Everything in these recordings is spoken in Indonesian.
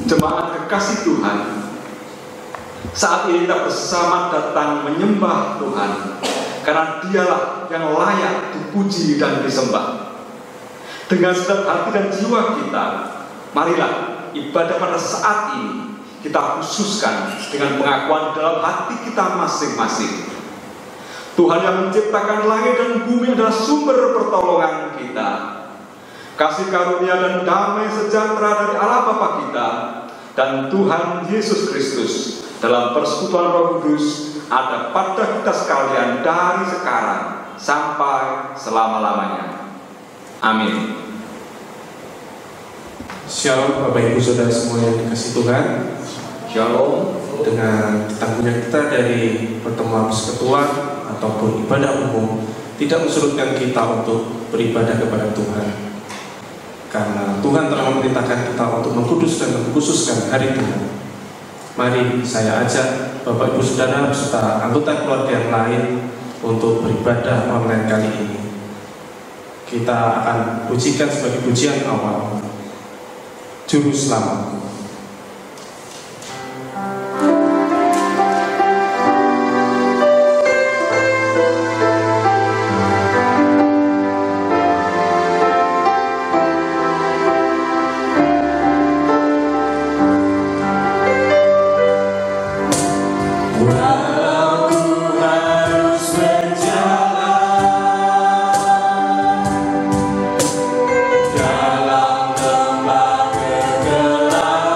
Jemaat kekasih Tuhan, saat ini kita bersama datang menyembah Tuhan, karena Dialah yang layak dipuji dan disembah. Dengan segenap hati dan jiwa kita, marilah ibadah pada saat ini kita khususkan dengan pengakuan dalam hati kita masing-masing. Tuhan yang menciptakan langit dan bumi adalah sumber pertolongan kita. Kasih karunia dan damai sejahtera dari Allah Bapa kita dan Tuhan Yesus Kristus dalam persekutuan Roh Kudus ada pada kita sekalian dari sekarang sampai selama-lamanya. Amin. Shalom Bapak Ibu Saudara semua yang dikasihi Tuhan. Shalom. Dengan ditangguhnya kita dari pertemuan persekutuan ataupun ibadah umum tidak mensurutkan kita untuk beribadah kepada Tuhan, karena Tuhan telah memerintahkan kita untuk mengkudus dan mengkhususkan hari Tuhan. Mari saya ajak Bapak Ibu Saudara beserta anggota keluarga yang lain untuk beribadah online kali ini. Kita akan pujikan sebagai pujian awal Juru Selamat. Dalam lembah kegelapan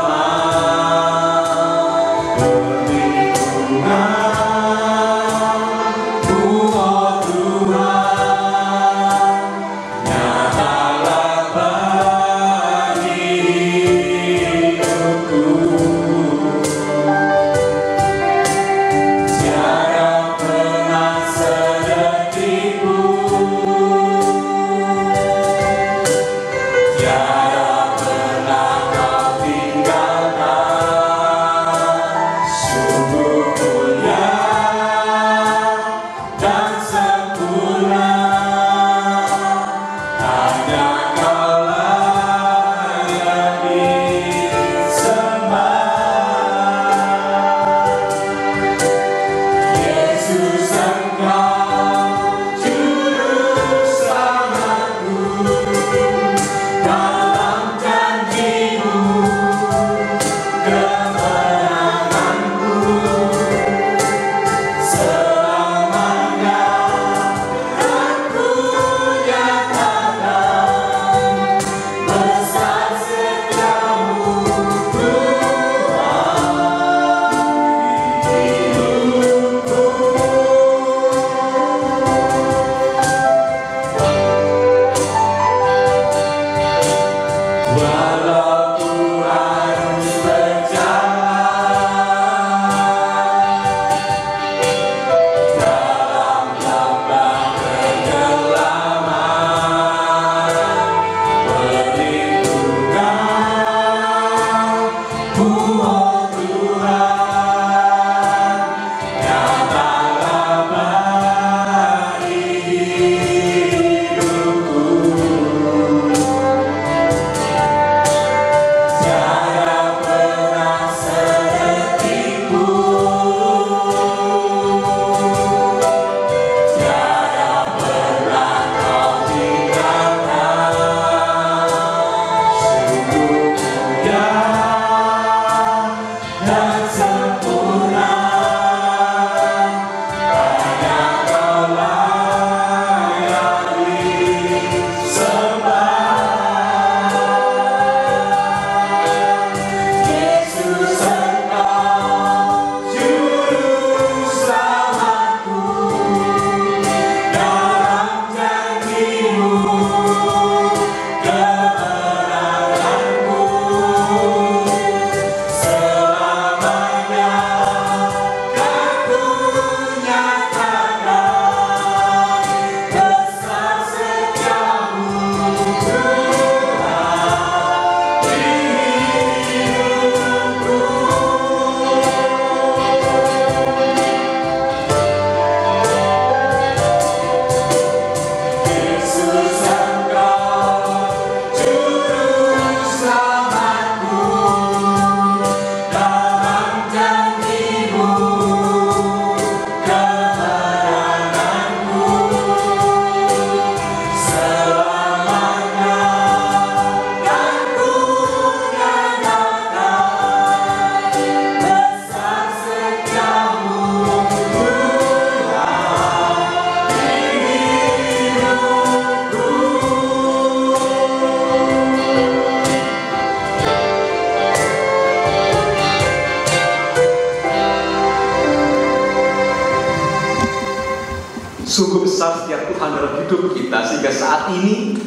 Sungguh besar setiap Tuhan dalam hidup kita, sehingga saat ini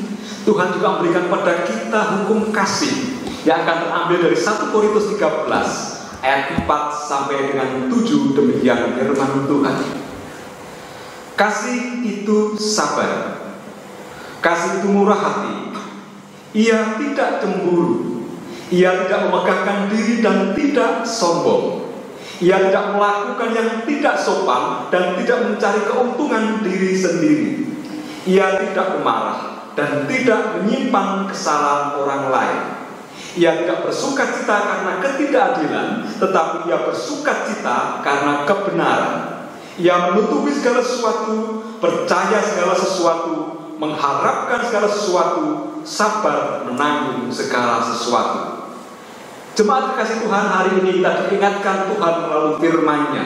Tuhan juga memberikan pada kita hukum kasih yang akan terambil dari 1 Korintus 13 ayat 4 sampai dengan 7. Demikian firman Tuhan. Kasih itu sabar, kasih itu murah hati, ia tidak cemburu, ia tidak memegahkan diri dan tidak sombong, ia tidak melakukan yang tidak sopan dan tidak mencari keuntungan diri sendiri, ia tidak pemarah dan tidak menyimpan kesalahan orang lain. Ia tidak bersukacita karena ketidakadilan, tetapi ia bersukacita karena kebenaran. Ia menutupi segala sesuatu, percaya segala sesuatu, mengharapkan segala sesuatu, sabar menanggung segala sesuatu. Jemaat kekasih Tuhan, hari ini kita diingatkan Tuhan melalui firman-Nya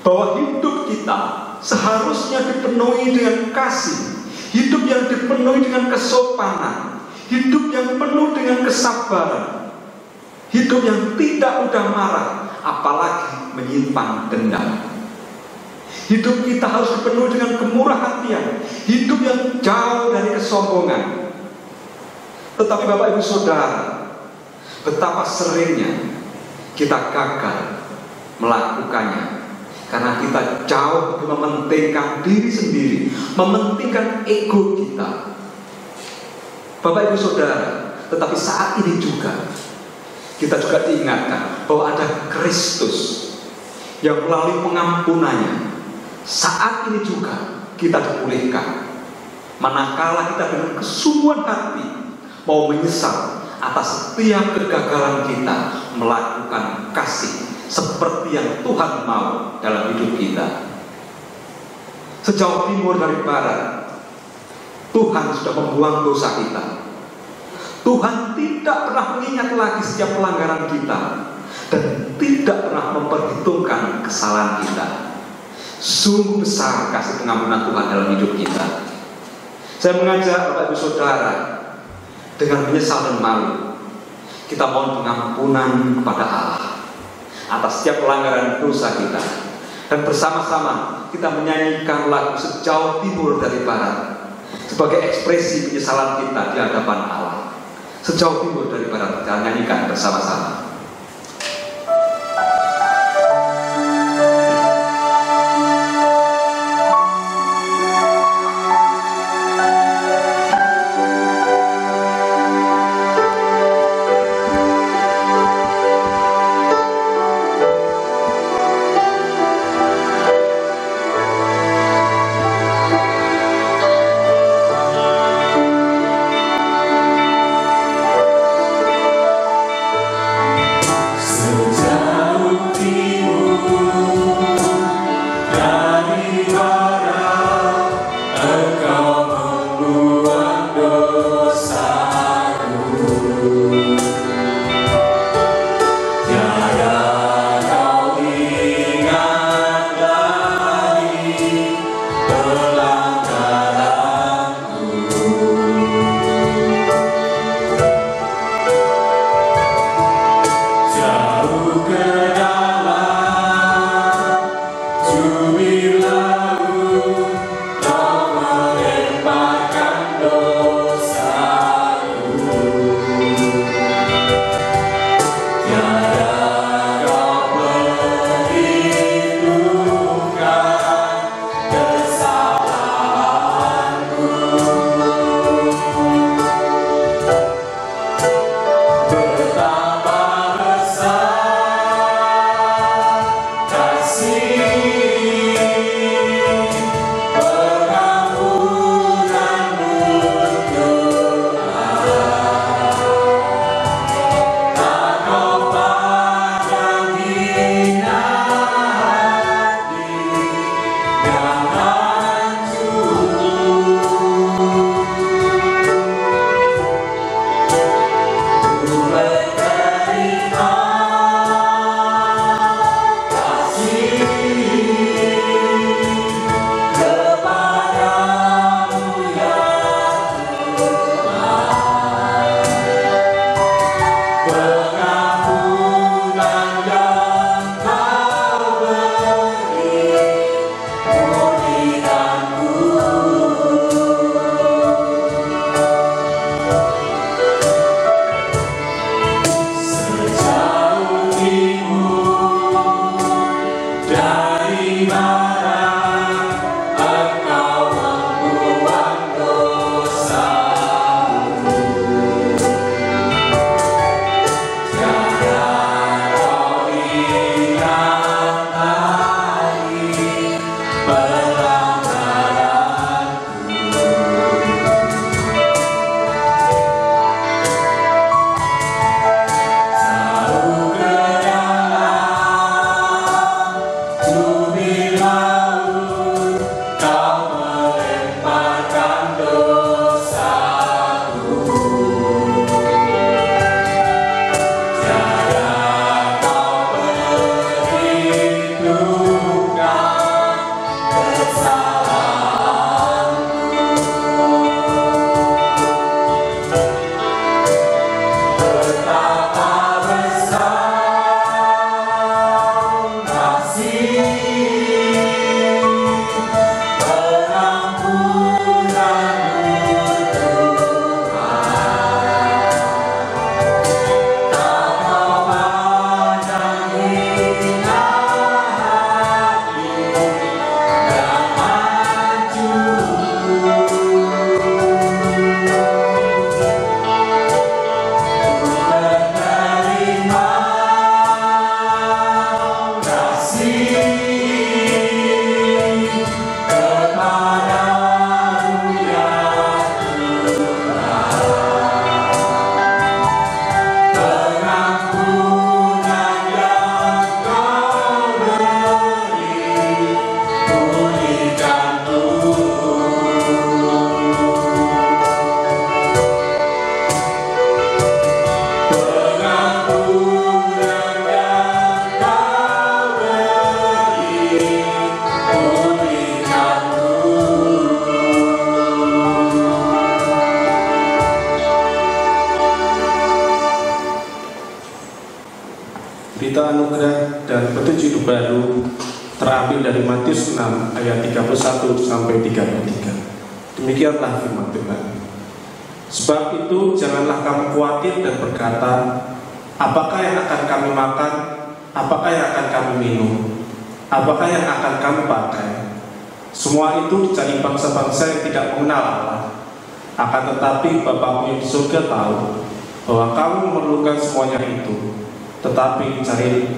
bahwa hidup kita seharusnya dipenuhi dengan kasih, hidup yang dipenuhi dengan kesopanan, hidup yang penuh dengan kesabaran, hidup yang tidak mudah marah, apalagi menyimpan dendam. Hidup kita harus dipenuhi dengan kemurah hatian, hidup yang jauh dari kesombongan. Tetapi Bapak Ibu Saudara, betapa seringnya kita gagal melakukannya karena kita jauh lebih mementingkan diri sendiri, mementingkan ego kita. Bapak Ibu Saudara, tetapi saat ini juga kita juga diingatkan bahwa ada Kristus yang melalui pengampunannya saat ini juga kita dipulihkan. Manakala kita dengan kesungguhan hati mau menyesal atas setiap kegagalan kita melakukan kasih seperti yang Tuhan mau dalam hidup kita. Sejauh timur dari barat, Tuhan sudah membuang dosa kita. Tuhan tidak pernah mengingat lagi setiap pelanggaran kita dan tidak pernah memperhitungkan kesalahan kita. Sungguh besar kasih pengampunan Tuhan dalam hidup kita. Saya mengajak Bapak Ibu Saudara, dengan menyesal dan malu, kita mohon pengampunan kepada Allah atas setiap pelanggaran dosa kita, dan bersama-sama kita menyanyikan lagu Sejauh Timur dari Barat sebagai ekspresi penyesalan kita di hadapan Allah. Sejauh timur dari barat, kita nyanyikan bersama-sama. Berita anugerah dan petunjuk hidup baru terambil dari Matius 6 ayat 31 sampai 33. Demikianlah firman Tuhan. Sebab itu janganlah kamu khawatir dan berkata, apakah yang akan kami makan, apakah yang akan kami minum, apakah yang akan kami pakai. Semua itu dicari bangsa-bangsa yang tidak mengenal Allah. Akan tetapi Bapa-Mu yang di surga tahu bahwa kamu memerlukan semuanya itu. Tetapi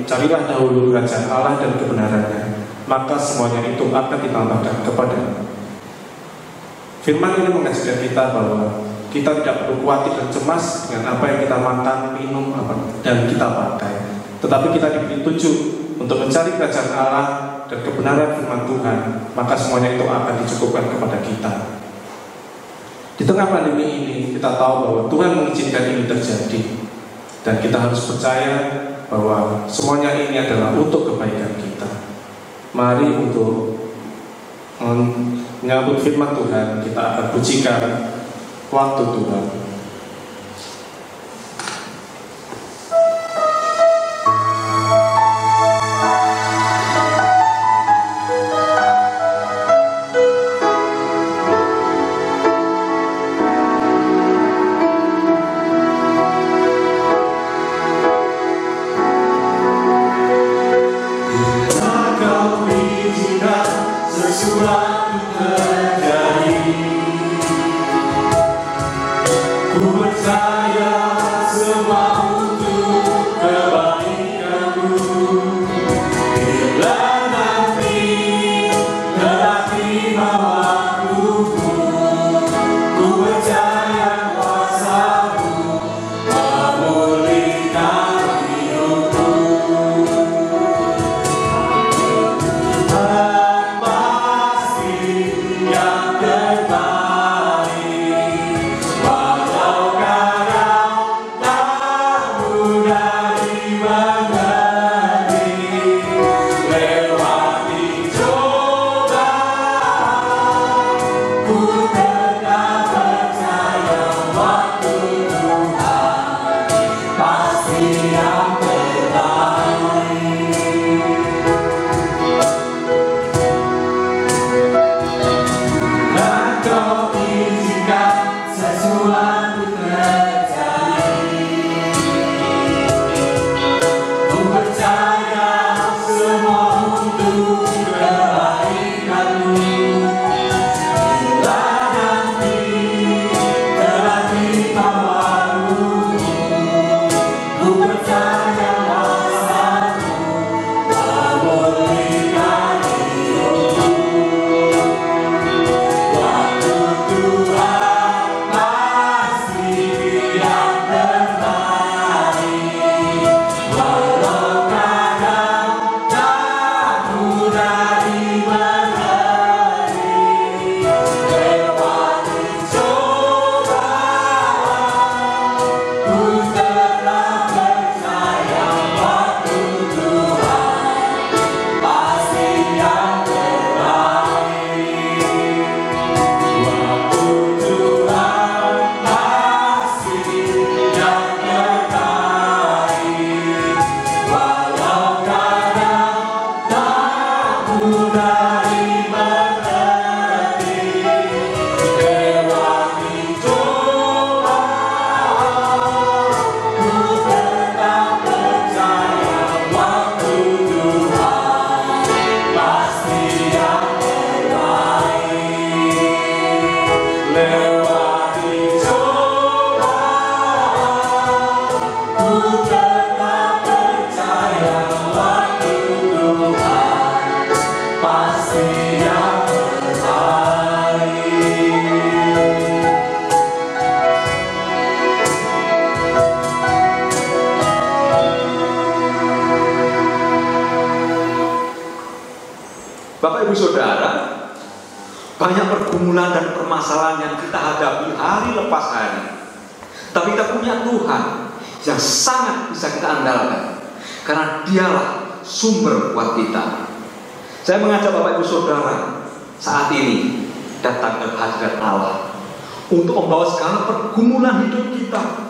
carilah dahulu kerajaan Allah dan kebenarannya, maka semuanya itu akan ditambahkan kepadamu. Firman ini mengajarkan kita bahwa kita tidak perlu khawatir dan cemas dengan apa yang kita makan, minum, dan kita pakai. Tetapi kita diberi petunjuk untuk mencari kerajaan Allah dan kebenaran firman Tuhan, maka semuanya itu akan dicukupkan kepada kita. Di tengah pandemi ini, kita tahu bahwa Tuhan mengizinkan ini terjadi. Dan kita harus percaya bahwa semuanya ini adalah untuk kebaikan kita. Mari untuk menyambut firman Tuhan, kita akan pujikan waktu Tuhan. Bapak Ibu Saudara, banyak pergumulan dan permasalahan yang kita hadapi hari lepas hari. Tapi kita punya Tuhan yang sangat bisa kita andalkan, karena Dialah sumber buat kita. Saya mengajak Bapak Ibu Saudara saat ini datang ke hadirat Allah untuk membawa segala pergumulan hidup kita,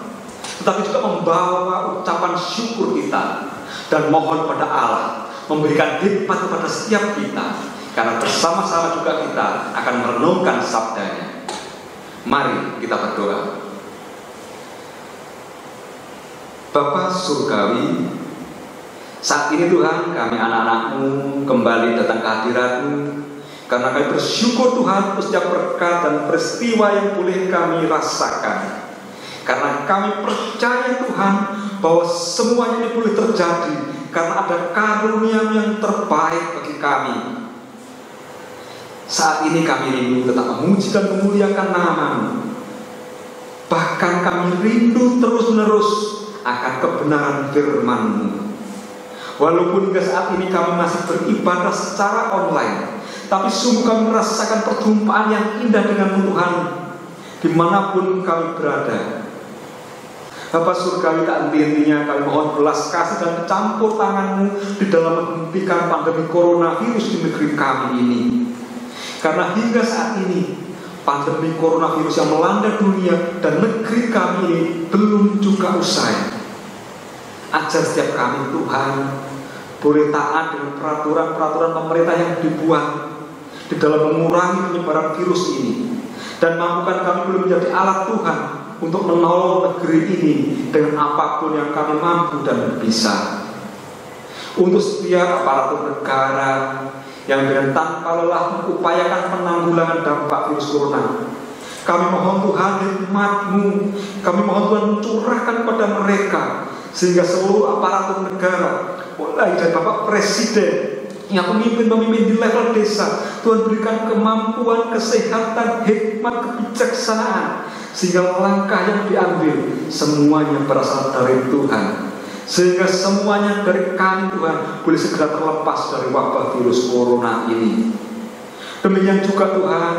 tetapi juga membawa ucapan syukur kita dan mohon pada Allah memberikan hikmat kepada setiap kita, karena bersama-sama juga kita akan merenungkan sabdanya. Mari kita berdoa. Bapa Surgawi, saat ini Tuhan, kami anak-anak-Mu kembali datang ke hadirat-Mu, karena kami bersyukur Tuhan untuk setiap berkat dan peristiwa yang boleh kami rasakan. Karena kami percaya Tuhan bahwa semuanya ini boleh terjadi karena ada karunia yang terbaik bagi kami. Saat ini kami rindu tetap memuji dan memuliakan nama-Mu. Bahkan kami rindu terus-menerus akan kebenaran firman-Mu. Walaupun hingga saat ini kami masih beribadah secara online, tapi sungguh kami merasakan perjumpaan yang indah dengan Tuhan dimanapun kami berada. Bapak Surgawi, tak henti-hentinya kami mohon belas kasih dan campur tangan-Mu di dalam menghentikan pandemi coronavirus di negeri kami ini. Karena hingga saat ini pandemi coronavirus yang melanda dunia dan negeri kami ini belum juga usai. Ajar setiap kami Tuhan boleh taat dengan peraturan-peraturan pemerintah yang dibuat di dalam mengurangi penyebaran virus ini, dan mampukan kami boleh menjadi alat Tuhan untuk menolong negeri ini dengan apapun yang kami mampu dan bisa. Untuk setiap aparatur negara yang dengan tanpa lelah mengupayakan penanggulangan dampak virus corona, kami mohon Tuhan hikmat-Mu, kami mohon Tuhan curahkan kepada mereka, sehingga seluruh aparatur negara, mulai dari Bapak Presiden yang pemimpin-pemimpin di level desa, Tuhan berikan kemampuan, kesehatan, hikmat, kebijaksanaan, sehingga langkah yang diambil semuanya berasal dari Tuhan, sehingga semuanya dari kami Tuhan boleh segera terlepas dari wabah virus corona ini. Demikian juga Tuhan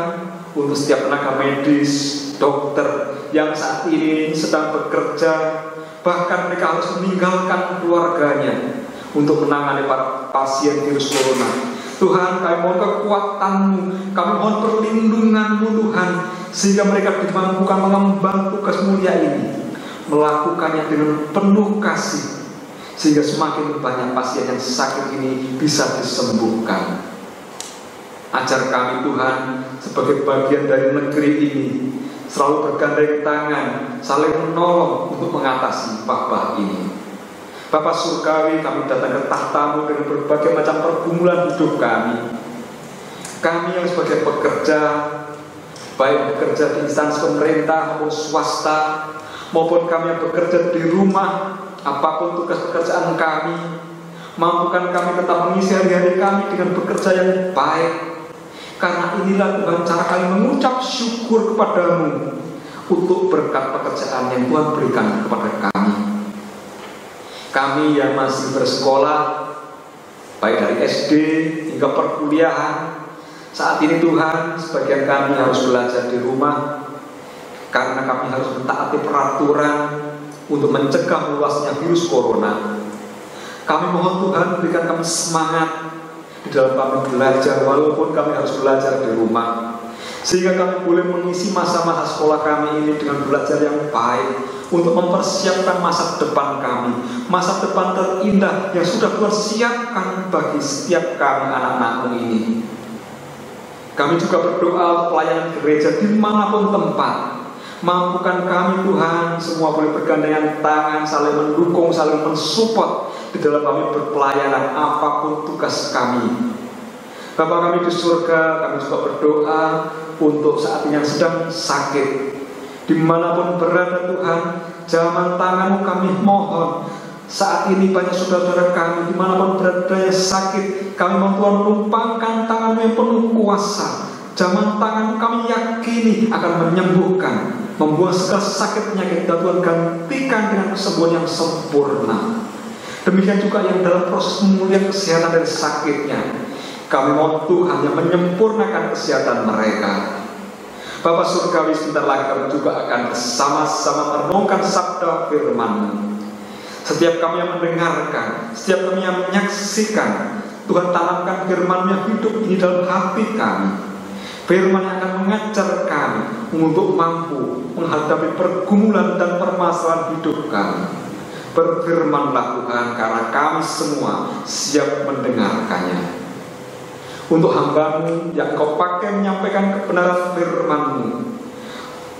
untuk setiap tenaga medis, dokter yang saat ini sedang bekerja, bahkan mereka harus meninggalkan keluarganya untuk menangani para pasien virus corona. Tuhan, kami mohon kekuatan-Mu, kami mohon perlindungan-Mu Tuhan, sehingga mereka dimampukan mengemban tugas mulia ini, melakukannya dengan penuh kasih, sehingga semakin banyak pasien yang sakit ini bisa disembuhkan. Ajar kami Tuhan sebagai bagian dari negeri ini selalu bergandeng tangan, saling menolong untuk mengatasi wabah ini. Bapak Surgawi, kami datang ke tahta-Mu dengan berbagai macam pergumulan hidup kami. Kami yang sebagai pekerja, baik bekerja di instansi pemerintah maupun swasta, maupun kami yang bekerja di rumah, apapun tugas pekerjaan kami, mampukan kami tetap mengisi hari-hari kami dengan bekerja yang baik. Karena inilah Tuhan cara kami mengucap syukur kepada-Mu untuk berkat pekerjaan yang Tuhan berikan kepada kami. Kami yang masih bersekolah, baik dari SD hingga perkuliahan, saat ini Tuhan, sebagian kami harus belajar di rumah karena kami harus mentaati peraturan untuk mencegah meluasnya virus corona. Kami mohon Tuhan berikan kami semangat di dalam kami belajar, walaupun kami harus belajar di rumah, sehingga kami boleh mengisi masa-masa sekolah kami ini dengan belajar yang baik, untuk mempersiapkan masa depan kami, masa depan terindah yang sudah Tuhan siapkan bagi setiap kami anak-anak-Mu ini. Kami juga berdoa pelayanan gereja dimanapun tempat. Mampukan kami Tuhan semua boleh bergandengan tangan, saling mendukung, saling mensupport di dalam kami berpelayanan apapun tugas kami. Bapa kami di surga, kami juga berdoa untuk saat ini yang sedang sakit, dimanapun berada Tuhan, jaman tangan-Mu kami mohon. Saat ini banyak saudara-saudara kami dimanapun berada yang sakit, kami mohon Tuhan lumpangkan tangan-Mu yang penuh kuasa. Jaman tangan kami yakini akan menyembuhkan, membuang segala sakit penyakit, dan Tuhan gantikan dengan kesembuhan yang sempurna. Demikian juga yang dalam proses pemulihan kesehatan dari sakitnya, kami mohon Tuhan yang menyempurnakan kesehatan mereka. Bapak Surgawi, sebentar lagi kami juga akan bersama-sama merenungkan sabda firman-Mu. Setiap kami yang mendengarkan, setiap kami yang menyaksikan, Tuhan tanamkan firman yang hidup ini dalam hati kami. Firman yang akan mengajar kami untuk mampu menghadapi pergumulan dan permasalahan hidup kami. Berfirmanlah Tuhan, karena kami semua siap mendengarkannya. Untuk hamba-Mu yang Kau pakai menyampaikan kebenaran firman-Mu,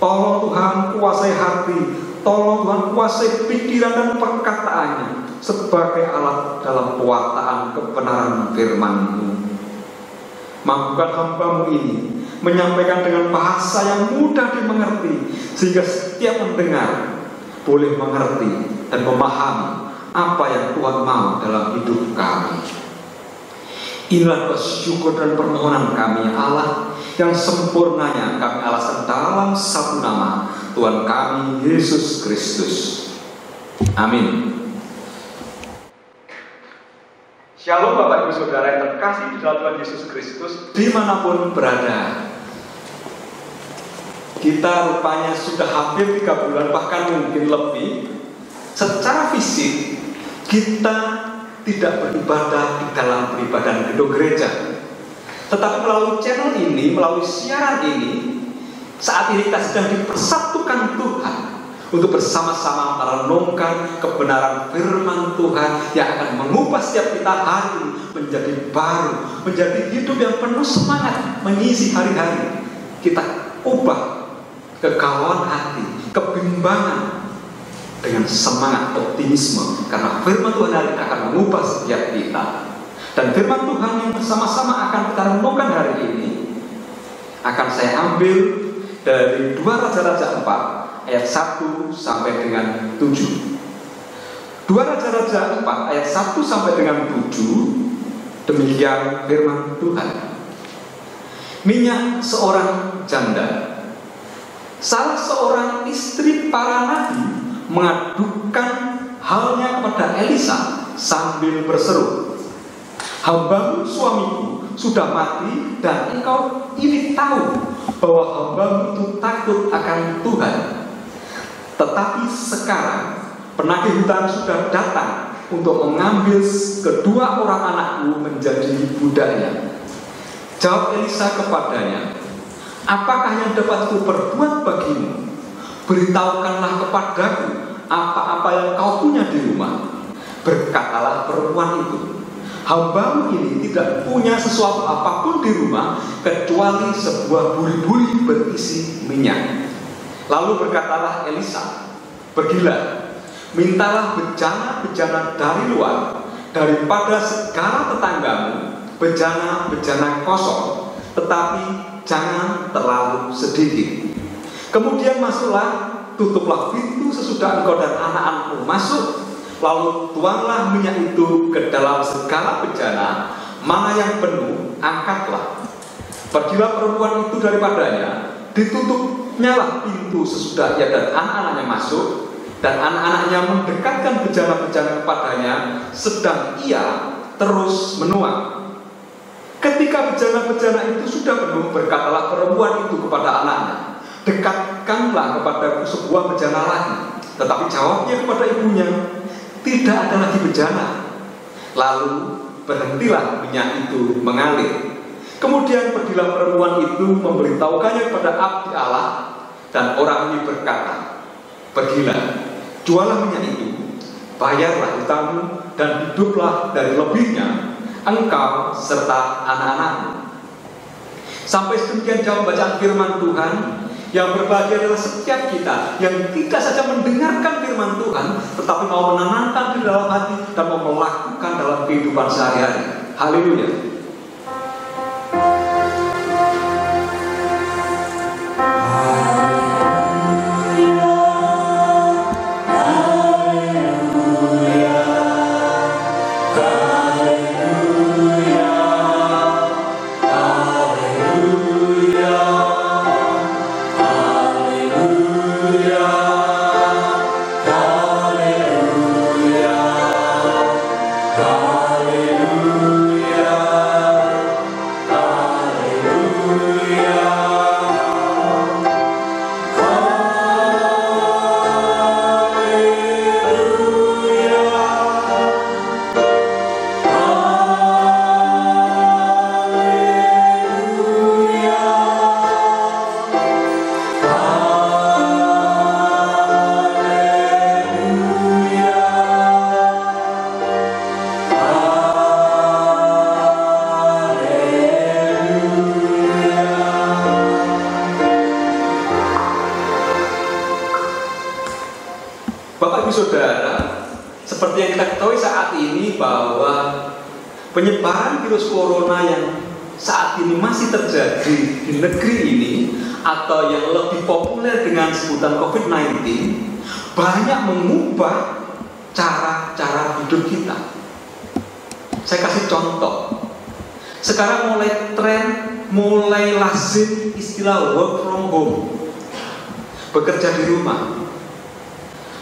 tolong Tuhan kuasai hati, tolong Tuhan kuasai pikiran dan perkataannya sebagai alat dalam pewartaan kebenaran firman-Mu. Mampukan hamba-Mu ini menyampaikan dengan bahasa yang mudah dimengerti, sehingga setiap mendengar boleh mengerti dan memahami apa yang Tuhan mau dalam hidup kami. Inilah bersyukur dan permohonan kami, ya Allah, yang sempurnanya kami alaskan dalam satu nama, Tuhan kami Yesus Kristus. Amin. Shalom Bapak Ibu Saudara yang terkasih di dalam Tuhan Yesus Kristus, dimanapun berada. Kita rupanya sudah hampir 3 bulan, bahkan mungkin lebih. Secara fisik kita tidak beribadah di dalam peribadahan gedung gereja, tetapi melalui channel ini, melalui siaran ini, saat ini kita sedang dipersatukan Tuhan untuk bersama-sama merenungkan kebenaran firman Tuhan yang akan mengubah setiap kita hari ini menjadi baru, menjadi hidup yang penuh semangat, mengisi hari-hari. Kita ubah kegalauan hati, kebimbangan dengan semangat optimisme, karena firman Tuhan hari ini akan mengubah setiap kita. Dan firman Tuhan yang bersama-sama akan kita renungkan hari ini akan saya ambil dari 2 Raja-Raja 4 ayat 1 sampai dengan 7. 2 Raja-Raja 4 ayat 1 sampai dengan 7. Demikian firman Tuhan. Minyak seorang janda. Salah seorang istri para nabi mengadukan halnya kepada Elisa sambil berseru, "Hamba-Mu suamiku sudah mati, dan engkau ini tahu bahwa hamba-Mu itu takut akan Tuhan. Tetapi sekarang penagih hutang sudah datang untuk mengambil kedua orang anakku menjadi budaknya." Jawab Elisa kepadanya, "Apakah yang dapat kuperbuat bagimu? Beritahukanlah kepadaku apa-apa yang kau punya di rumah." Berkatalah perempuan itu, "Hamba-Mu ini tidak punya sesuatu apapun di rumah kecuali sebuah buri-buri berisi minyak." Lalu berkatalah Elisa, "Pergilah, mintalah bejana-bejana dari luar, daripada segala tetanggamu, bejana-bejana kosong, tetapi jangan terlalu sedikit. Kemudian masuklah, tutuplah pintu sesudah engkau dan anak-anakmu masuk, lalu tuanglah minyak itu ke dalam segala bejana, mana yang penuh, angkatlah. Pergilah perempuan itu daripadanya, ditutupnyalah pintu sesudah ia dan anak-anaknya masuk, dan anak-anaknya mendekatkan bejana-bejana kepadanya, sedang ia terus menuang. Ketika bejana-bejana itu sudah penuh, berkatalah perempuan itu kepada anaknya, dekatkanlah kepadaku sebuah bejana lagi. Tetapi jawabnya kepada ibunya, tidak ada lagi bejana. Lalu berhentilah minyak itu mengalir. Kemudian pergilah perempuan itu memberitahukannya kepada abdi Allah, dan orang ini berkata, pergilah, jualah minyak itu, bayarlah hutangmu, dan hiduplah dari lebihnya, engkau serta anak-anakmu. Sampai sedemikian jauh bacaan firman Tuhan. Yang berbahagia adalah setiap kita yang tidak saja mendengarkan firman Tuhan, tetapi mau menanamkan di dalam hati dan mau melakukan dalam kehidupan sehari-hari. Haleluya. Hallelujah. yang kita ketahui saat ini bahwa penyebaran virus corona yang saat ini masih terjadi di negeri ini atau yang lebih populer dengan sebutan COVID-19 banyak mengubah cara-cara hidup kita. Saya kasih contoh. Sekarang mulai lazim istilah work from home, bekerja di rumah.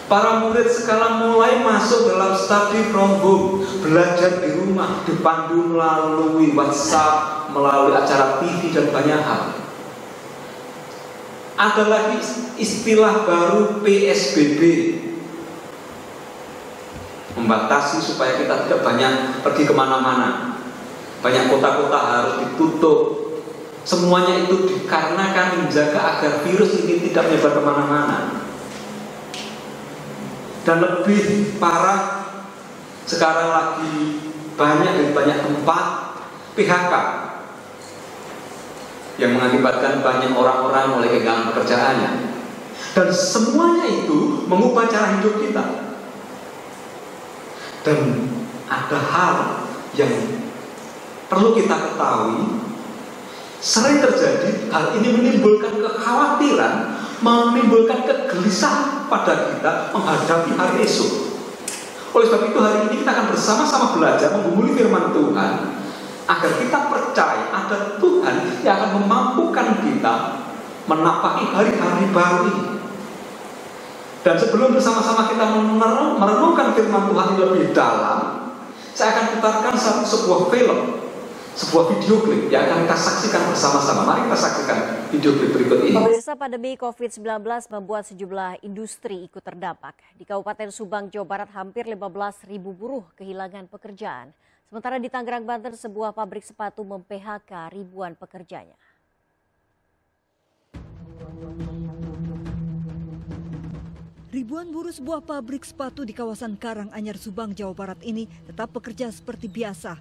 Para murid sekarang mulai masuk dalam study from home, belajar di rumah, dipandu melalui WhatsApp, melalui acara TV dan banyak hal. Ada lagi istilah baru PSBB, membatasi supaya kita tidak banyak pergi kemana-mana. Banyak kota-kota harus ditutup. Semuanya itu dikarenakan menjaga agar virus ini tidak menyebar kemana-mana. Dan lebih parah, sekarang lagi banyak tempat PHK yang mengakibatkan banyak orang-orang mulai kehilangan pekerjaannya. Dan semuanya itu mengubah cara hidup kita. Dan ada hal yang perlu kita ketahui, sering terjadi hal ini menimbulkan kekhawatiran, menimbulkan kegelisahan pada kita menghadapi hari esok. Oleh sebab itu hari ini kita akan bersama-sama belajar menggumuli firman Tuhan agar kita percaya ada Tuhan yang akan memampukan kita menapaki hari-hari baru ini. Dan sebelum bersama-sama kita merenungkan firman Tuhan lebih dalam, saya akan putarkan sebuah film, sebuah video klip yang akan kita saksikan bersama-sama. Mari kita saksikan video klip berikut ini. Pemirsa, pandemi COVID-19 membuat sejumlah industri ikut terdampak. Di Kabupaten Subang, Jawa Barat, hampir 15.000 buruh kehilangan pekerjaan. Sementara di Tangerang, Banten, sebuah pabrik sepatu mem-PHK ribuan pekerjanya. Ribuan buruh sebuah pabrik sepatu di kawasan Karanganyar, Subang, Jawa Barat ini tetap bekerja seperti biasa.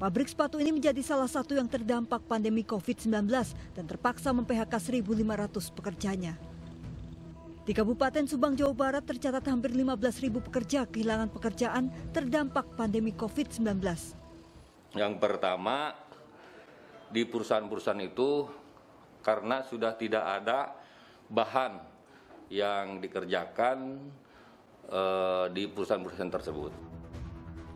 Pabrik sepatu ini menjadi salah satu yang terdampak pandemi COVID-19 dan terpaksa mem-PHK 1.500 pekerjanya. Di Kabupaten Subang, Jawa Barat tercatat hampir 15.000 pekerja kehilangan pekerjaan terdampak pandemi COVID-19. Yang pertama, di perusahaan-perusahaan itu karena sudah tidak ada bahan yang dikerjakan di perusahaan-perusahaan tersebut.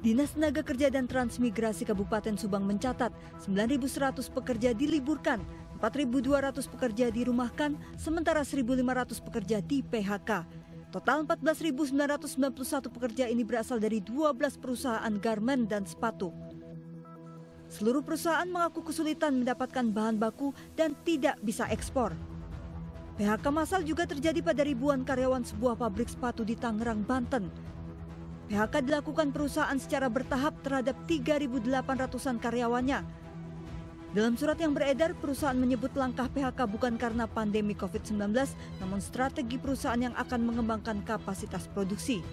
Dinas Tenaga Kerja dan Transmigrasi Kabupaten Subang mencatat 9.100 pekerja diliburkan, 4.200 pekerja dirumahkan, sementara 1.500 pekerja di PHK. Total 14.991 pekerja ini berasal dari 12 perusahaan garmen dan sepatu. Seluruh perusahaan mengaku kesulitan mendapatkan bahan baku dan tidak bisa ekspor. PHK massal juga terjadi pada ribuan karyawan sebuah pabrik sepatu di Tangerang, Banten. PHK dilakukan perusahaan secara bertahap terhadap 3.800-an karyawannya. Dalam surat yang beredar, perusahaan menyebut langkah PHK bukan karena pandemi COVID-19, namun strategi perusahaan yang akan mengembangkan kapasitas produksi.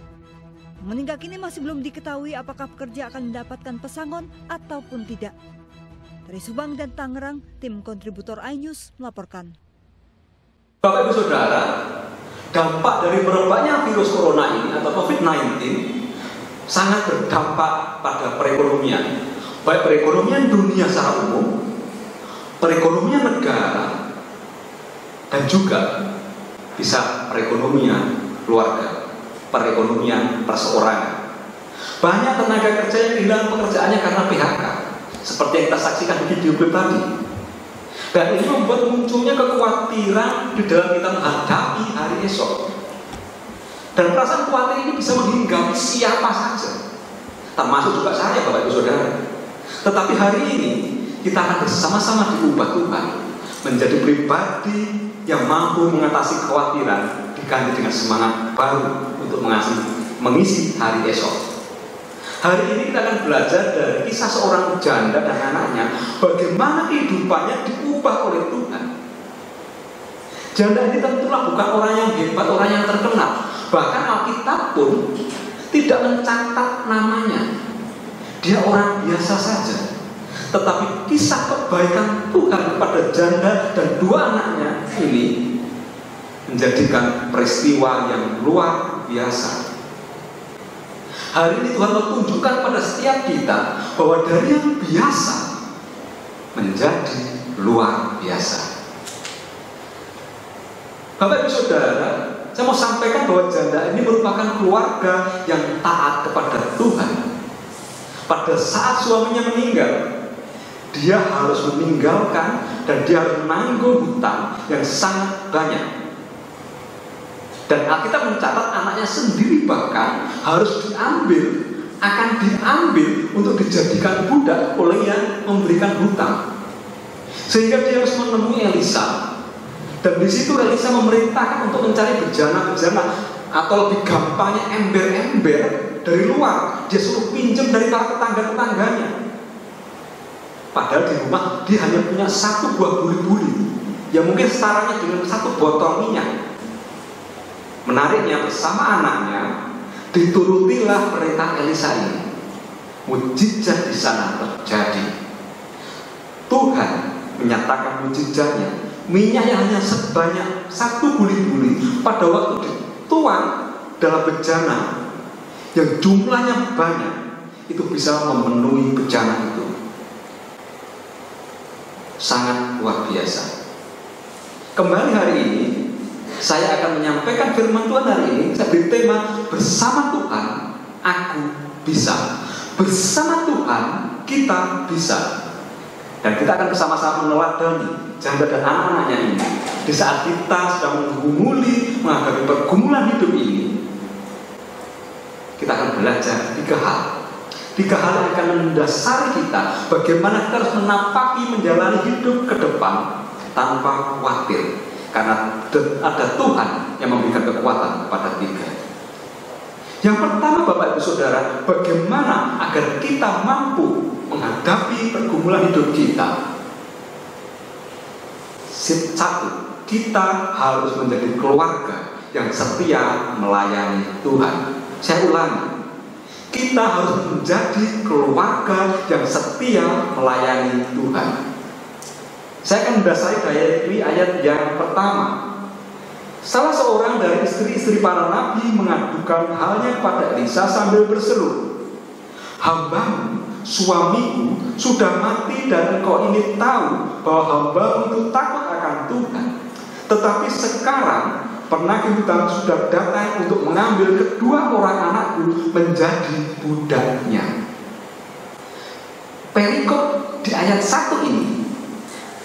Hingga kini masih belum diketahui apakah pekerja akan mendapatkan pesangon ataupun tidak. Dari Subang dan Tangerang, tim kontributor iNews melaporkan. Bapak Ibu Saudara, dampak dari merebaknya virus corona ini atau COVID-19 sangat berdampak pada perekonomian. Baik perekonomian dunia secara umum, perekonomian negara, dan juga bisa perekonomian keluarga, perekonomian perseorangan. Banyak tenaga kerja yang kehilangan pekerjaannya karena PHK, seperti yang kita saksikan di video klip tadi. Dan ini membuat munculnya kekhawatiran di dalam kita menghadapi hari esok. Dan perasaan khawatir ini bisa menghinggapi siapa saja, termasuk juga saya, Bapak Ibu Saudara. Tetapi hari ini kita akan bersama-sama diubah Tuhan menjadi pribadi yang mampu mengatasi kekhawatiran diganti dengan semangat baru untuk mengisi hari esok. Hari ini kita akan belajar dari kisah seorang janda dan anaknya, bagaimana kehidupannya diubah oleh Tuhan. Janda ini tentulah bukan orang yang hebat, orang yang terkenal. Bahkan Alkitab pun tidak mencatat namanya. Dia orang biasa saja. Tetapi kisah kebaikan Tuhan kepada janda dan dua anaknya ini menjadikan peristiwa yang luar biasa. Hari ini Tuhan mau tunjukkan pada setiap kita bahwa dari yang biasa menjadi luar biasa. Bapak Ibu Saudara, saya mau sampaikan bahwa janda ini merupakan keluarga yang taat kepada Tuhan. Pada saat suaminya meninggal, dia harus meninggalkan dan dia harus menanggung hutang yang sangat banyak. Dan Alkitab mencatat anaknya sendiri bahkan harus akan diambil untuk dijadikan budak oleh yang memberikan hutang. Sehingga dia harus menemui Elisa. Dan di situ Elisa memerintahkan untuk mencari bejana-bejana, atau lebih gampangnya ember-ember dari luar. Dia suruh pinjam dari para tetangga-tetangganya. Padahal di rumah dia hanya punya satu buah buli-buli yang mungkin setaranya dengan satu botol minyak. Menariknya, bersama anaknya diturutilah perintah Elisa ini. Mujizat di sana terjadi. Tuhan menyatakan mujizatnya. Minyaknya hanya sebanyak satu buli-buli pada waktu dituang dalam bejana yang jumlahnya banyak, itu bisa memenuhi bejana itu. Sangat luar biasa. Kembali hari ini saya akan menyampaikan firman Tuhan hari ini. Saya beri tema bersama Tuhan aku bisa. Bersama Tuhan kita bisa. Dan kita akan bersama-sama meneladani janda dan anak-anaknya ini. Di saat kita sedang menghadapi pergumulan hidup ini, kita akan belajar 3 hal. 3 hal yang akan mendasari kita bagaimana kita harus menapaki menjalani hidup ke depan tanpa khawatir. Karena ada Tuhan yang memberikan kekuatan kepada kita. Yang pertama Bapak Ibu Saudara, bagaimana agar kita mampu menghadapi pergumulan hidup kita. 1. Kita harus menjadi keluarga yang setia melayani Tuhan. Saya ulangi, kita harus menjadi keluarga yang setia melayani Tuhan. Saya akan mendasari ayat yang pertama. Salah seorang dari istri-istri para nabi mengadukan halnya kepada Elisa sambil berseru, "Hambamu, suamiku sudah mati dan engkau ini tahu bahwa hambamu itu takut akan Tuhan. Tetapi sekarang penagih hutang sudah datang untuk mengambil kedua orang anakku menjadi budaknya." Perikop di ayat 1 ini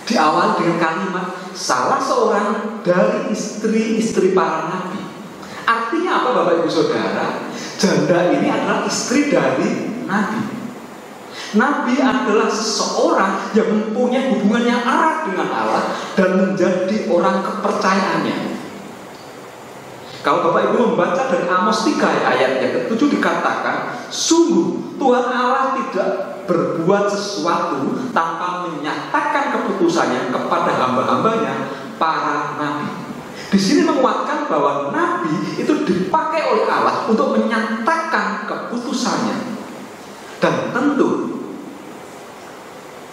diawali dengan kalimat salah seorang dari istri-istri para nabi. Artinya apa Bapak Ibu Saudara? Janda ini adalah istri dari nabi. Nabi adalah seseorang yang mempunyai hubungan yang erat dengan Allah dan menjadi orang kepercayaannya. Kalau Bapak Ibu membaca dari Amos 3 ayat yang ke-7 dikatakan, sungguh Tuhan Allah tidak berbuat sesuatu tanpa menyatakan keputusannya kepada hamba-hambanya para nabi. Di sini menguatkan bahwa nabi itu dipakai oleh Allah untuk menyatakan keputusannya. Dan tentu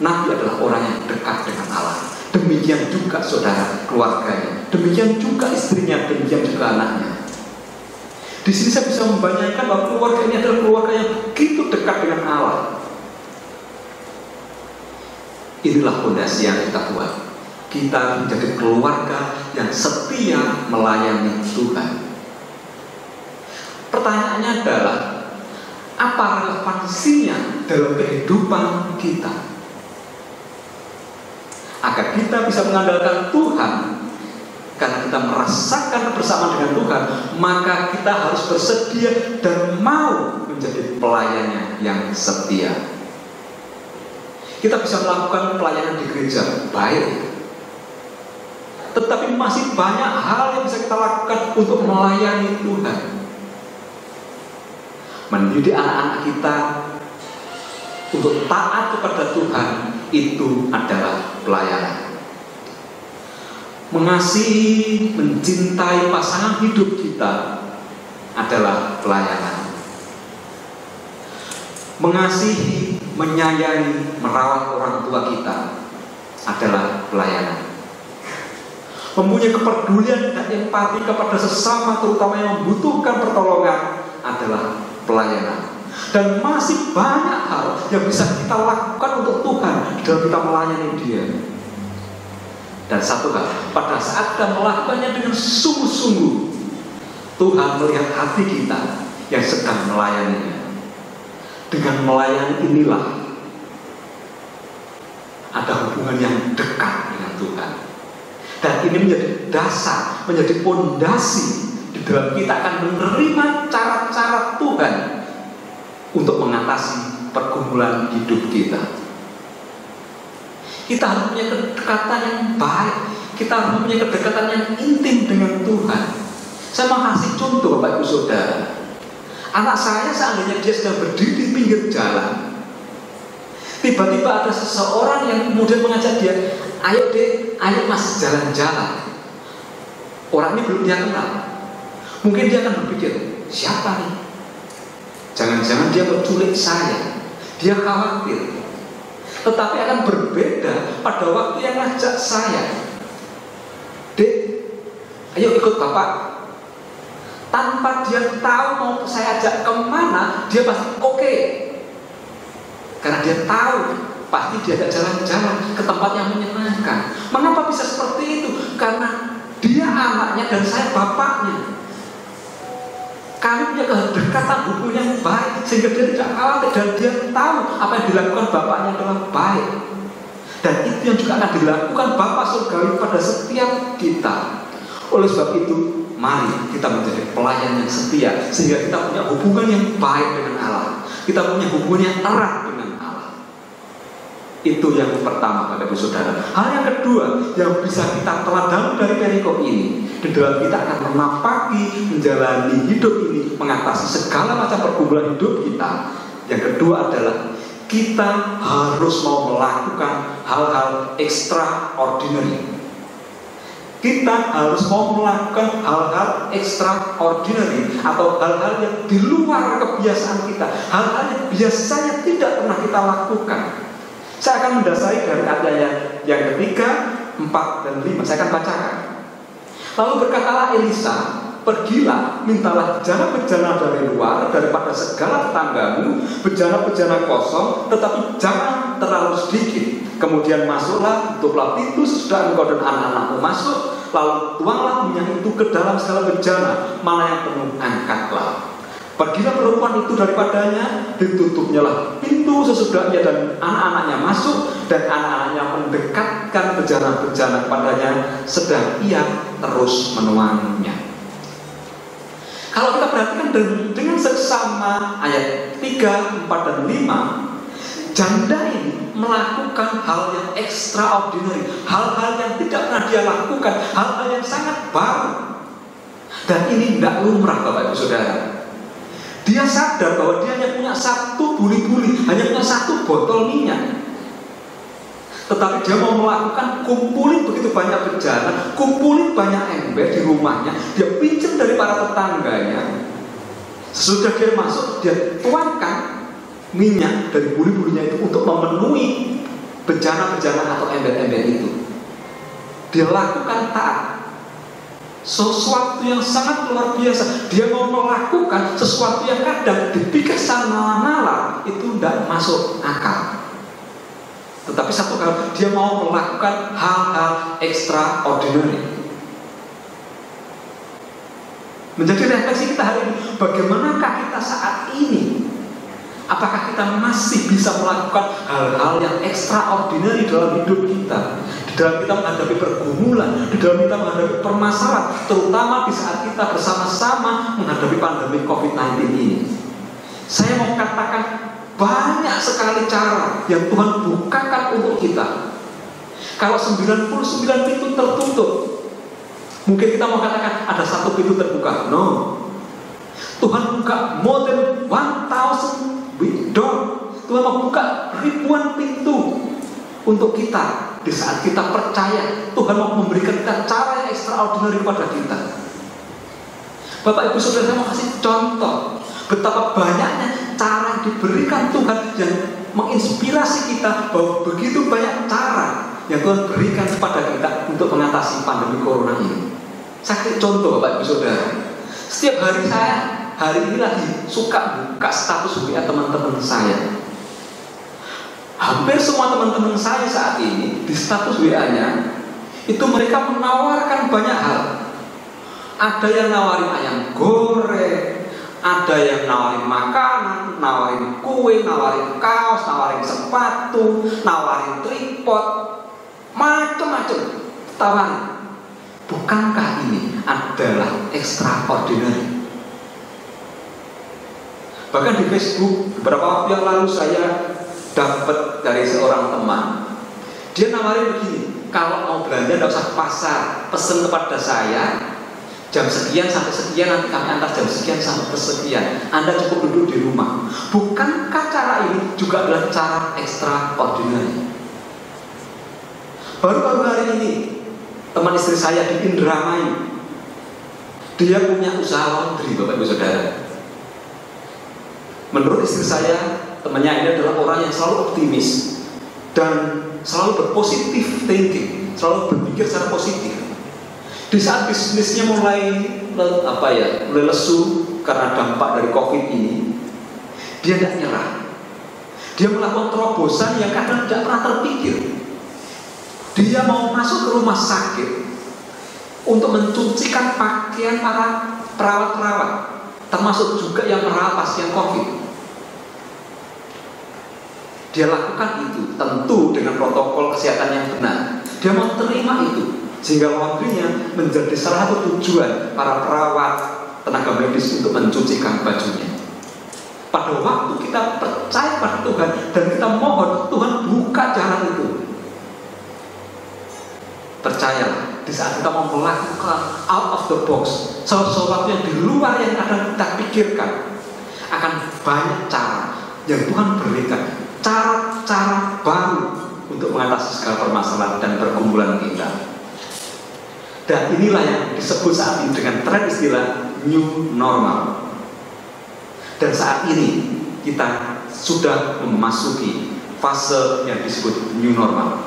nabi adalah orang yang dekat dengan Allah. Demikian juga saudara keluarganya, demikian juga istrinya, demikian juga anaknya. Di sini saya bisa membayangkan bahwa keluarga ini adalah keluarga yang begitu dekat dengan Allah. Inilah fondasi yang kita buat. Kita menjadi keluarga yang setia melayani Tuhan. Pertanyaannya adalah, apa relevansinya dalam kehidupan kita? Agar kita bisa mengandalkan Tuhan, karena kita merasakan kebersamaan dengan Tuhan, maka kita harus bersedia dan mau menjadi pelayannya yang setia. Kita bisa melakukan pelayanan di gereja, baik. Tetapi masih banyak hal yang bisa kita lakukan untuk melayani Tuhan. Mendidik anak-anak kita untuk taat kepada Tuhan, itu adalah pelayanan. Mengasihi, mencintai pasangan hidup kita adalah pelayanan. Mengasihi, menyayangi, merawat orang tua kita adalah pelayanan. Mempunyai kepedulian dan empati kepada sesama, terutama yang membutuhkan pertolongan, adalah pelayanan. Dan masih banyak hal yang bisa kita lakukan untuk Tuhan dalam kita melayani Dia. Dan satu hal, pada saat kita melakukannya dengan sungguh-sungguh, Tuhan melihat hati kita yang sedang melayaninya. Dengan melayani inilah ada hubungan yang dekat dengan Tuhan. Dan ini menjadi dasar, menjadi pondasi di dalam kita akan menerima cara-cara Tuhan untuk mengatasi pergumulan hidup kita. Kita harus punya kedekatan yang baik. Kita harus punya kedekatan yang intim dengan Tuhan. Saya mau kasih contoh Bapak Ibu Saudara. Anak saya seandainya dia sedang berdiri di pinggir jalan, tiba-tiba ada seseorang yang kemudian mengajak dia, ayo dek, ayo mas jalan-jalan. Orang ini belum dia kenal. Mungkin dia akan berpikir, siapa nih? Jangan-jangan dia menculik saya. Dia khawatir. Tetapi akan berbeda pada waktu yang ngajak saya, dek, ayo ikut bapak. Tanpa dia tahu mau saya ajak kemana, dia pasti oke. Karena dia tahu pasti dia ajak jalan-jalan ke tempat yang menyenangkan. Mengapa bisa seperti itu? Karena dia anaknya dan saya bapaknya. Kami punya kedekatan hubungan yang baik sehingga dia tidak khawatir dan dia tahu apa yang dilakukan bapaknya adalah baik. Dan itu yang juga akan dilakukan Bapa surgawi pada setiap kita. Oleh sebab itu, mari kita menjadi pelayan yang setia sehingga kita punya hubungan yang baik dengan Allah. Kita punya hubungan yang erat dengan Allah. Itu yang pertama, Bapak Ibu Saudara. Hal yang kedua yang bisa kita teladani dari perikop ini, di dalam kita akan menapaki, menjalani hidup ini, mengatasi segala macam pergumulan hidup kita. Yang kedua adalah kita harus mau melakukan hal-hal extraordinary. Kita harus mau melakukan hal-hal extraordinary atau hal-hal yang di luar kebiasaan kita, hal-hal yang biasanya tidak pernah kita lakukan. Saya akan mendasari dari ayat yang ketiga, 4 dan 5. Saya akan bacakan. Lalu berkatalah Elisa, pergilah, mintalah bejana-bejana dari luar daripada segala tetanggamu, bejana-bejana kosong, tetapi jangan terlalu sedikit. Kemudian masuklah, tutuplah pintu sesudah engkau dan anak-anakmu masuk, lalu tuanglah minyak itu ke dalam segala bejana, mana yang penuh angkatlah. Pergilah perempuan itu daripadanya, ditutupnya lah pintu sesudahnya dan anak-anaknya masuk, dan anak-anaknya mendekatkan bejana-bejana kepadanya, sedang ia terus menuangnya. Kalau kita perhatikan dengan seksama ayat 3, 4, dan 5, janda ini melakukan hal yang extraordinary, hal-hal yang tidak pernah dia lakukan, hal-hal yang sangat baru. Dan ini tidak lumrah, Bapak Ibu Saudara. Dia sadar bahwa dia hanya punya satu buli-buli, hanya punya satu botol minyak. Tetapi dia mau melakukan kumpulin begitu banyak bejana, kumpulin banyak ember di rumahnya, dia pinjam dari para tetangganya. Sesudah dia masuk, dia tuangkan minyak dari buli-bulinya itu untuk memenuhi bejana-bejana atau ember-ember itu. Dia lakukan taat, sesuatu yang sangat luar biasa. Dia mau melakukan sesuatu yang kadang dipikir secara nalar itu tidak masuk akal. Tetapi satu hal, dia mau melakukan hal-hal extraordinary. Menjadi refleksi kita hari ini, bagaimanakah kita saat ini? Apakah kita masih bisa melakukan hal-hal yang extraordinary dalam hidup kita? Di dalam kita menghadapi pergumulan, di dalam kita menghadapi permasalahan, terutama di saat kita bersama-sama menghadapi pandemi COVID-19 ini. Saya mau katakan, banyak sekali cara yang Tuhan bukakan untuk kita. Kalau 99 pintu tertutup, mungkin kita mau katakan ada satu pintu terbuka. No, Tuhan buka more than 1,000 door. Tuhan mau buka ribuan pintu untuk kita. Di saat kita percaya, Tuhan mau memberikan kita cara yang extraordinary kepada kita. Bapak Ibu Saudara, saya mau kasih contoh betapa banyaknya cara yang diberikan Tuhan yang menginspirasi kita, bahwa begitu banyak cara yang Tuhan berikan kepada kita untuk mengatasi pandemi corona ini. Saya kasih contoh Bapak Ibu Saudara. Setiap hari saya hari ini lagi suka buka status WA teman-teman saya. Hampir semua teman-teman saya saat ini di status WA-nya itu mereka menawarkan banyak hal. Ada yang nawarin ayam goreng, ada yang nawarin makanan, nawarin kue, nawarin kaos, nawarin sepatu, nawarin tripod, macam-macam tawarin. Bukankah ini adalah extraordinary? Bahkan di Facebook beberapa waktu yang lalu saya dapat dari seorang teman, dia nawarin begini, kalau mau belanja tidak usah ke pasar, pesen kepada saya jam sekian sampai sekian, nanti kami antar jam sekian sampai sekian, Anda cukup duduk di rumah. Bukankah cara ini juga adalah cara extraordinary? Baru-baru hari ini teman istri saya di Indramayu, dia punya usaha laundry, Bapak Ibu Saudara. Menurut istri saya, temannya ini adalah orang yang selalu optimis dan selalu berpositif thinking, selalu berpikir secara positif. Di saat bisnisnya mulai lesu karena dampak dari COVID ini, dia tidak nyerah. Dia melakukan terobosan yang kadang tidak pernah terpikir. Dia mau masuk ke rumah sakit untuk mencucikan pakaian para perawat-perawat, termasuk juga yang merawat pasien COVID. Dia lakukan itu tentu dengan protokol kesehatan yang benar. Dia mau terima itu, sehingga laundrynya menjadi salah satu tujuan para perawat, tenaga medis untuk mencucikan bajunya. Pada waktu kita percaya pada Tuhan dan kita mohon Tuhan buka jalan itu, percayalah, di saat kita mau melakukan out of the box, sesuatu yang di luar yang akan kita pikirkan, akan banyak cara yang Tuhan berikan, cara-cara baru untuk mengatasi segala permasalahan dan pergumulan kita. Dan inilah yang disebut saat ini dengan tren istilah new normal. Dan saat ini kita sudah memasuki fase yang disebut new normal.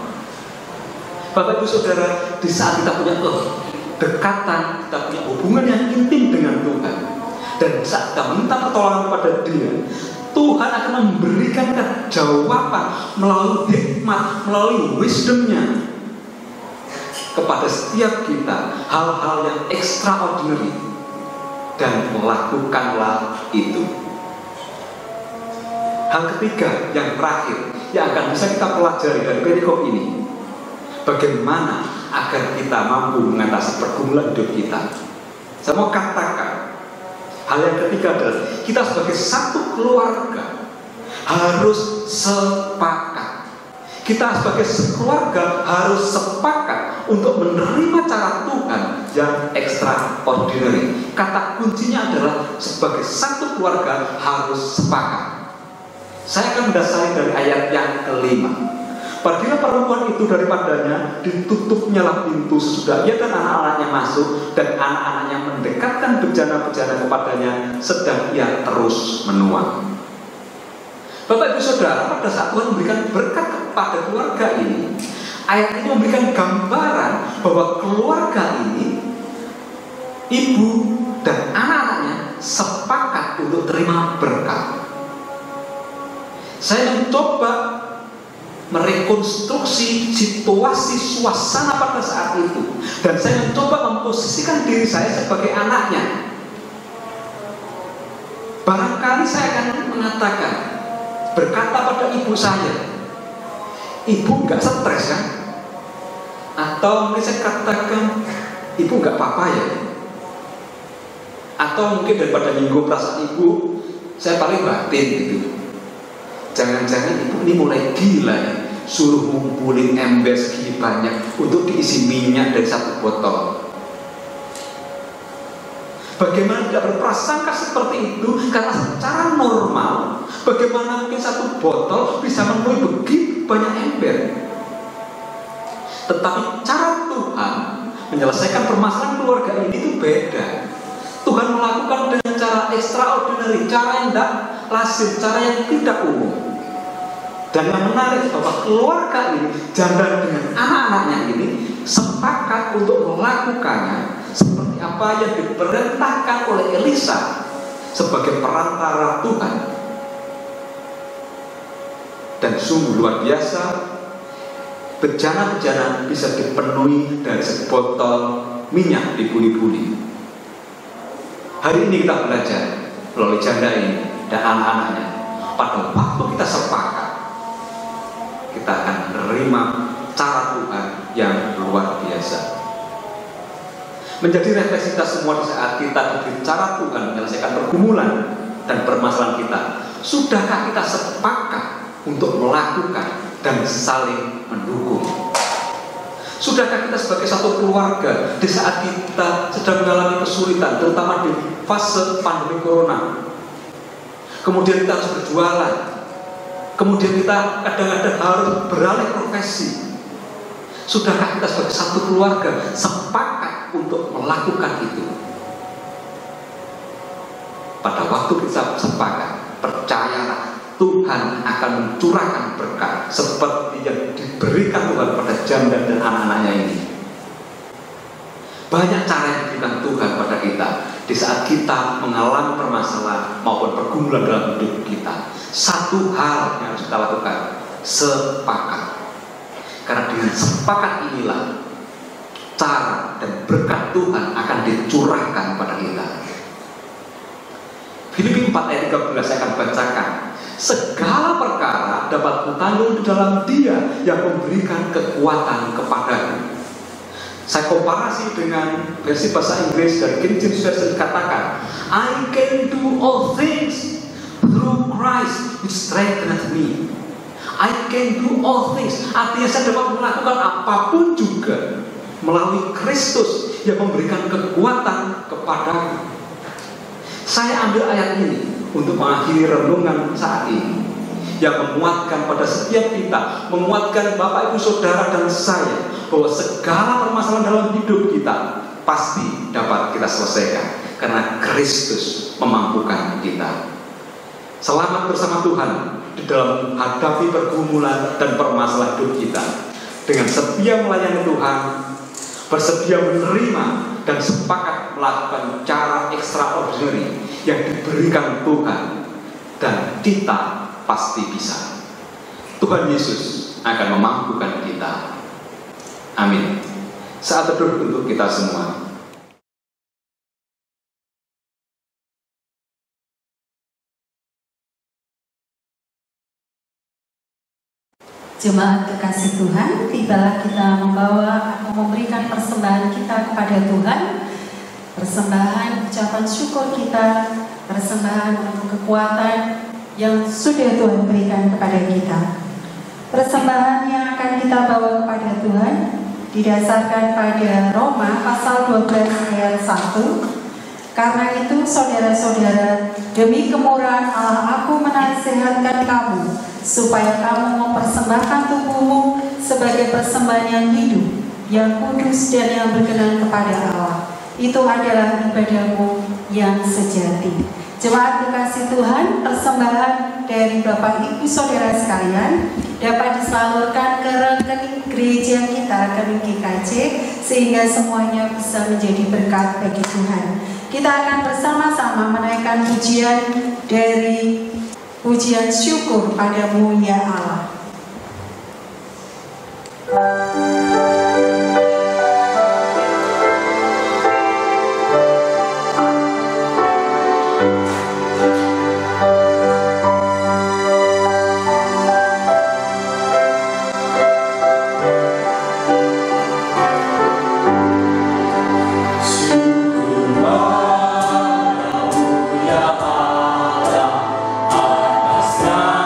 Bapak Ibu Saudara, di saat kita punya kedekatan, kita punya hubungan yang intim dengan Tuhan, dan saat kita minta pertolongan kepada Dia, Tuhan akan memberikan jawaban melalui hikmat, melalui wisdom-Nya kepada setiap kita, hal-hal yang extraordinary, dan melakukanlah itu. Hal ketiga yang terakhir yang akan bisa kita pelajari dari perikop ini, bagaimana agar kita mampu mengatasi pergumulan hidup kita. Saya mau katakan, hal yang ketiga adalah kita sebagai satu keluarga harus sepakat. Kita sebagai sekeluarga harus sepakat untuk menerima cara Tuhan yang extraordinary. Kata kuncinya adalah sebagai satu keluarga harus sepakat. Saya akan mendasari dari ayat yang kelima. Pergilah perempuan itu daripadanya, ditutupnyalah pintu sesudah ia dan anak-anaknya masuk, dan anak-anaknya mendekatkan bejana-bejana kepadanya, sedang ia terus menuang. Bapak Ibu Saudara, pada saat Tuhan memberikan berkat kepada keluarga ini, ayat ini memberikan gambaran bahwa keluarga ini, ibu dan anak-anaknya sepakat untuk terima berkat. Saya mencoba merekonstruksi situasi suasana pada saat itu, dan saya mencoba memposisikan diri saya sebagai anaknya. Barangkali saya akan mengatakan, berkata pada ibu saya, ibu nggak stres kan? Atau mungkin saya katakan, ibu nggak apa-apa ya? Atau mungkin daripada nyinggung perasaan ibu, saya paling batin gitu. Jangan-jangan ibu ini mulai gila ya, suruh ngumpulin ember segini banyak untuk diisi minyak dari satu botol. Bagaimana tidak berprasangka seperti itu? Karena secara normal, bagaimana mungkin satu botol bisa memenuhi begitu banyak ember? Tetapi cara Tuhan menyelesaikan permasalahan keluarga ini itu beda. Tuhan melakukan dengan cara extraordinary, cara yang tidak lazim, cara yang tidak umum. Dan yang menarik bahwa keluarga ini, janda dengan anak-anaknya ini sepakat untuk melakukannya seperti apa yang diperintahkan oleh Elisa sebagai perantara Tuhan. Dan sungguh luar biasa, bejana-bejana bisa dipenuhi dari sebotol minyak dibuli-buli. Hari ini kita belajar melalui janda ini dan anak-anaknya, pada waktu kita sepakat, kita akan menerima cara Tuhan yang luar biasa. Menjadi refleksi kita semua di saat kita berbicara Tuhan menyelesaikan pergumulan dan permasalahan kita. Sudahkah kita sepakat untuk melakukan dan saling mendukung? Sudahkah kita sebagai satu keluarga di saat kita sedang mengalami kesulitan, terutama di fase pandemi corona, kemudian kita harus berjualan, kemudian kita kadang-kadang harus beralih profesi. Sudahkah kita sebagai satu keluarga sepakat untuk melakukan itu? Pada waktu kita sepakat, percayalah, Tuhan akan mencurahkan berkat seperti yang diberikan Tuhan pada janda dan anak-anaknya ini. Banyak cara yang diberikan Tuhan pada kita di saat kita mengalami permasalahan maupun pergumulan dalam hidup kita. Satu hal yang harus kita lakukan, sepakat. Karena dengan sepakat inilah cara dan berkat Tuhan akan dicurahkan pada kita. Filipi 4 ayat 13 saya akan bacakan. Segala perkara dapat kutanggung di dalam Dia yang memberikan kekuatan kepadaku. Saya komparasi dengan versi bahasa Inggris dari King James Version, dikatakan, I can do all things through Christ which strengtheneth me. I can do all things. Artinya saya dapat melakukan apapun juga melalui Kristus yang memberikan kekuatan kepadaku. Saya ambil ayat ini untuk mengakhiri renungan saat ini, yang menguatkan pada setiap kita, menguatkan Bapak Ibu Saudara dan saya, bahwa segala permasalahan dalam hidup kita pasti dapat kita selesaikan karena Kristus memampukan kita. Selamat bersama Tuhan di dalam menghadapi pergumulan dan permasalahan hidup kita, dengan setia melayani Tuhan, bersedia menerima dan sepakat melakukan cara extraordinary yang diberikan Tuhan, dan kita pasti bisa. Tuhan Yesus akan memampukan kita. Amin. Saat teduh untuk kita semua. Jemaat kekasih Tuhan, tibalah kita membawa atau memberikan persembahan kita kepada Tuhan. Persembahan ucapan syukur kita, persembahan untuk kekuatan yang sudah Tuhan berikan kepada kita. Persembahan yang akan kita bawa kepada Tuhan didasarkan pada Roma pasal 12 ayat 1. Karena itu saudara-saudara, demi kemurahan Allah aku menasihatkan kamu supaya kamu mempersembahkan tubuhmu sebagai persembahan yang hidup, yang kudus dan yang berkenan kepada Allah. Itu adalah ibadahmu yang sejati. Jemaat kekasih Tuhan, persembahan dari Bapak Ibu Saudara sekalian dapat disalurkan ke rekening gereja kita, rekening GKJ, sehingga semuanya bisa menjadi berkat bagi Tuhan. Kita akan bersama-sama menaikkan pujian dari pujian syukur padamu ya Allah. Atas segala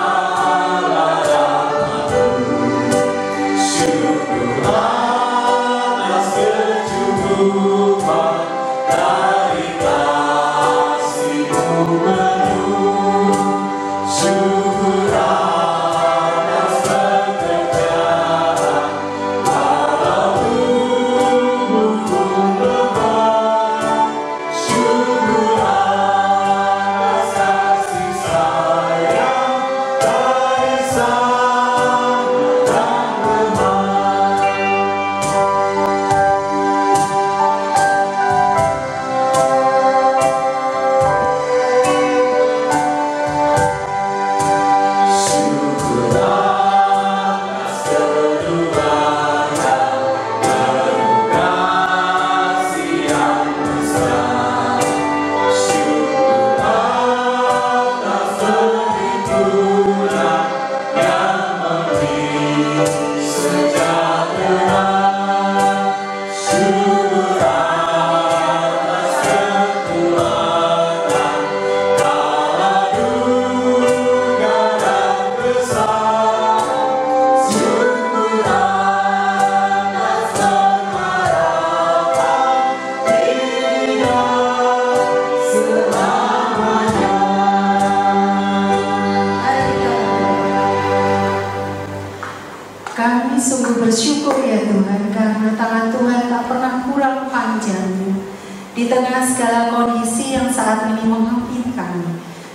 Kami sungguh bersyukur ya Tuhan, karena tangan Tuhan tak pernah kurang panjangnya. Di tengah segala kondisi yang saat ini menghampiri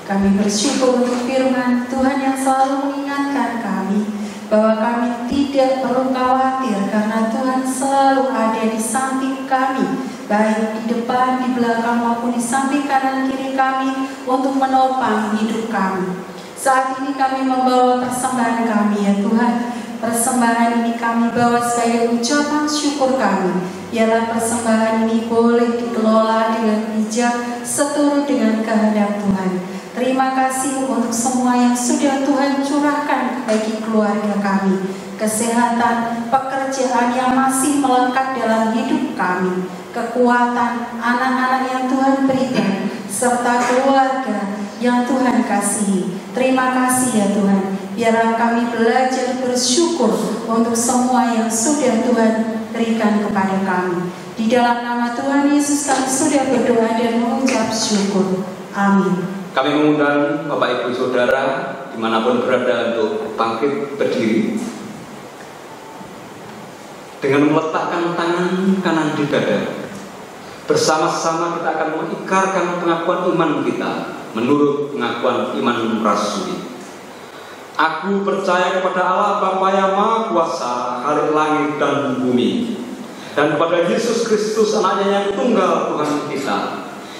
kami bersyukur untuk firman Tuhan yang selalu mengingatkan kami bahwa kami tidak perlu khawatir karena Tuhan selalu ada di samping kami, baik di depan, di belakang maupun di samping kanan kiri kami untuk menopang hidup kami. Saat ini kami membawa persembahan kami ya Tuhan. Persembahan ini kami bawa sebagai ucapan syukur kami. Biarlah persembahan ini boleh dikelola dengan bijak seturut dengan kehendak Tuhan. Terima kasih untuk semua yang sudah Tuhan curahkan bagi keluarga kami. Kesehatan, pekerjaan yang masih melekat dalam hidup kami. Kekuatan anak-anak yang Tuhan berikan, serta keluarga yang Tuhan kasihi. Terima kasih ya Tuhan. Biarlah kami belajar bersyukur untuk semua yang sudah Tuhan berikan kepada kami. Di dalam nama Tuhan Yesus kami sudah berdoa dan mengucap syukur. Amin. Kami mengundang Bapak Ibu Saudara dimanapun berada untuk bangkit berdiri. Dengan meletakkan tangan kanan di dada, bersama-sama kita akan mengikrarkan pengakuan iman kita menurut pengakuan iman rasuli. Aku percaya kepada Allah Bapa yang Maha Kuasa, Khalik langit dan bumi, dan kepada Yesus Kristus anaknya yang tunggal Tuhan kita,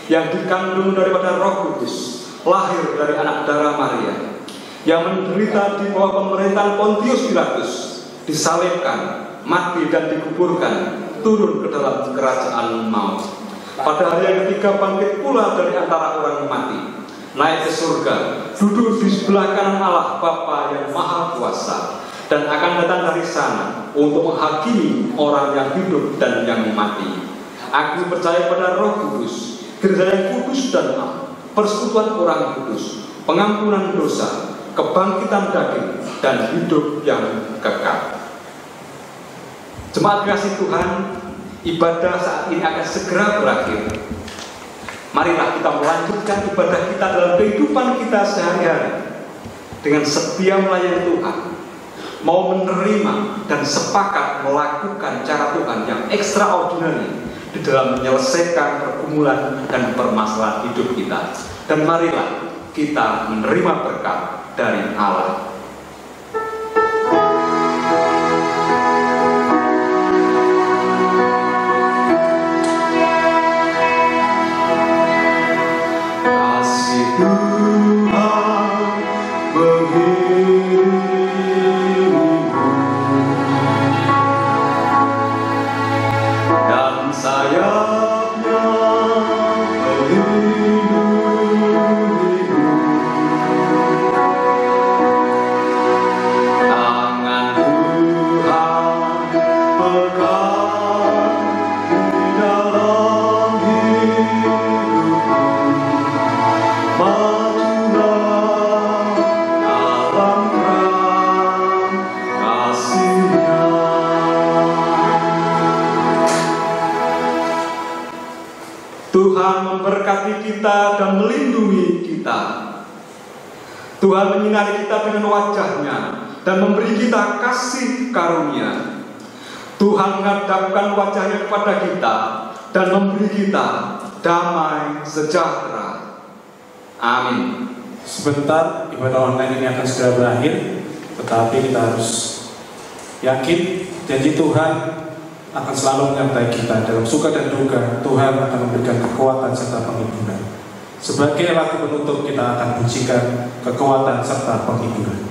yang dikandung daripada Roh Kudus, lahir dari anak darah Maria, yang menderita di bawah pemerintahan Pontius Pilatus, disalibkan, mati dan dikuburkan, turun ke dalam kerajaan maut. Pada hari yang ketiga bangkit pula dari antara orang mati, naik ke surga, duduk di sebelah kanan Allah Bapa yang Maha Kuasa, dan akan datang dari sana untuk menghakimi orang yang hidup dan yang mati. Aku percaya pada Roh Kudus, gereja yang kudus dan am, persekutuan orang kudus, pengampunan dosa, kebangkitan daging, dan hidup yang kekal. Jemaat kasih Tuhan, ibadah saat ini akan segera berakhir. Marilah kita melanjutkan ibadah kita dalam kehidupan kita sehari-hari dengan setia melayani Tuhan, mau menerima dan sepakat melakukan cara Tuhan yang extraordinary di dalam menyelesaikan pergumulan dan permasalahan hidup kita. Dan marilah kita menerima berkat dari Allah. Tuhan memberkati kita dan melindungi kita. Tuhan menyinari kita dengan wajah-Nya dan memberi kita kasih karunia. Tuhan menghadapkan wajah-Nya kepada kita dan memberi kita damai sejahtera. Amin. Sebentar ibadah online ini akan segera berakhir, tetapi kita harus yakin janji Tuhan akan selalu menyertai kita dalam suka dan duka. Tuhan akan memberikan kekuatan serta penghiburan. Sebagai lagu penutup kita akan pujikan kekuatan serta penghiburan.